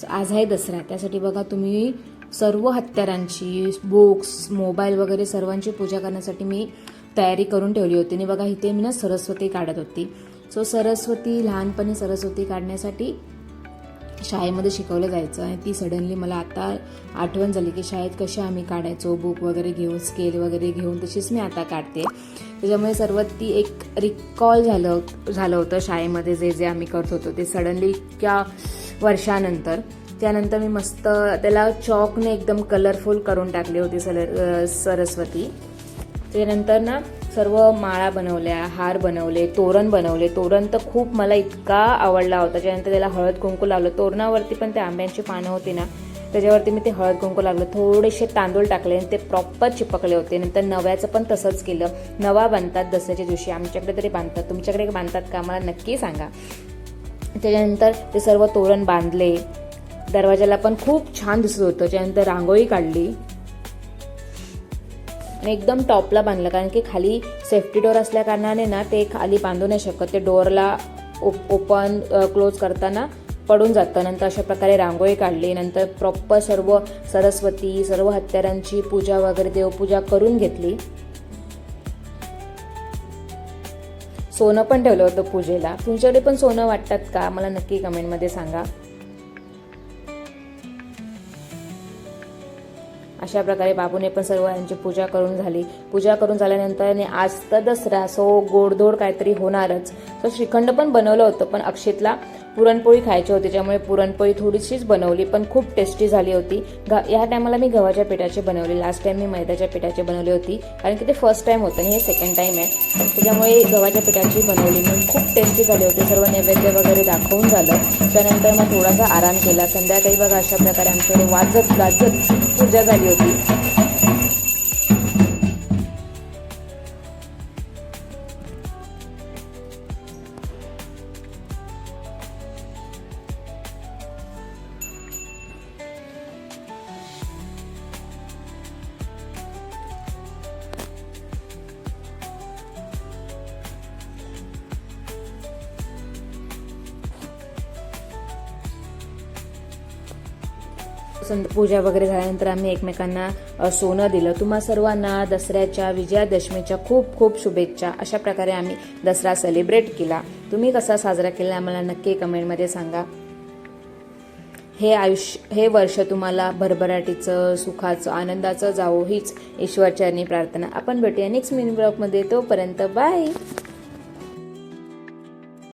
आज आहे दसरा, त्यासाठी बघा तुम्ही सर्व हत्यारांची, बुक्स, मोबाईल वगैरे सर्वांची पूजा करण्यासाठी मी तयारी करून ठेवली होती. आणि बघा इथे मी ना सरस्वती काढत होती. सो सरस्वती, लहानपणी सरस्वती काढण्यासाठी शाळेमध्ये शिकवलं जायचं आणि ती सडनली मला आता आठवण झाली की शाळेत कशी आम्ही काढायचो, बुक वगैरे घेऊन, स्केल वगैरे घेऊन, तशीच मी आता काढते. त्याच्यामुळे सर्व ती एक रिकॉल झालं होतं शाळेमध्ये जे जे आम्ही करत होतो ते सडनली इतक्या वर्षानंतर. त्यानंतर मी मस्त त्याला चॉकने एकदम कलरफुल करून टाकली होती सरस्वती. त्यानंतर ना सर्व माळा बनवल्या, हार बनवले, तोरण बनवले. तोरण तर खूप मला इतका आवडला होता. त्यानंतर त्याला हळद कुंकू लावलं. तोरणावरती पण ते आंब्यांची पानं होती ना, त्याच्यावरती मी ते हळद कुंकू लागलं. थोडेसे तांदूळ टाकले आणि ते प्रॉपर चिपकले होते. नंतर नव्याचं पण तसंच केलं. नवा बांधतात दसऱ्याच्या दिवशी, आमच्याकडे तरी बांधतात, तुमच्याकडे बांधतात का मला नक्की सांगा. त्याच्यानंतर ते सर्व तोरण बांधले. दरवाजाला पण खूप छान दिसत होतं. त्यानंतर रांगोळी काढली आणि एकदम टॉपला बांधलं, कारण की खाली सेफ्टी डोअर असल्या कारणाने ना ते खाली बांधू नाही शकत. ते डोअरला ओपन क्लोज करताना पडून जातं. नंतर अशा प्रकारे रांगोळी काढली. नंतर प्रॉपर सर्व सरस्वती, सर्व हत्यारांची पूजा वगैरे, देवपूजा करून घेतली. सोनं पण ठेवलं होतं पूजेला. तुमच्याकडे पण सोनं वाटतात का मला नक्की कमेंटमध्ये सांगा. अशा प्रकारे बाबूने पण सर्व यांची पूजा करून झाली. पूजा करून झाल्यानंतर आज तर दसरा, सो गोडधोड काहीतरी होणारच. सो श्रीखंड पण बनवलं होतं, पण अक्षेतला पुरणपोळी खायची होती, त्यामुळे पुरणपोळी थोडीशीच बनवली, पण खूप टेस्टी झाली होती. या टायमाला मी गव्हाच्या पिठाची बनवली. लास्ट टाइम मी मैद्याच्या पिठाची बनवली होती, कारण की ते फर्स्ट टाइम होतं आणि हे सेकंड टाइम आहे. त्याच्यामुळे गव्हाच्या पिठाची बनवली मी. खूप टेस्टी झाली होती. सर्व नैवेद्य वगैरे दाखवून झालं. त्यानंतर मग थोडासा आराम केला. संध्याकाळी बघा अशा प्रकारे आमच्याकडे वाजत गाजत पूजा झाली होती. पूजा वगैरे झाल्यानंतर आम्ही एकमेकांना सोनं दिलं. तुम्हा सर्वांना दसऱ्याच्या, विजयादशमीच्या खूप खूप शुभेच्छा. अशा प्रकारे आम्ही दसरा सेलिब्रेट केला. तुम्ही कसा साजरा केला आम्हाला नक्की कमेंटमध्ये सांगा. हे वर्ष तुम्हाला भरभराटीचं, सुखाचं, आनंदाचं जावो हीच ईश्वरचरणी प्रार्थना. आपण भेटूया नेक्स्ट मिनी ब्लॉगमध्ये. तोपर्यंत बाय.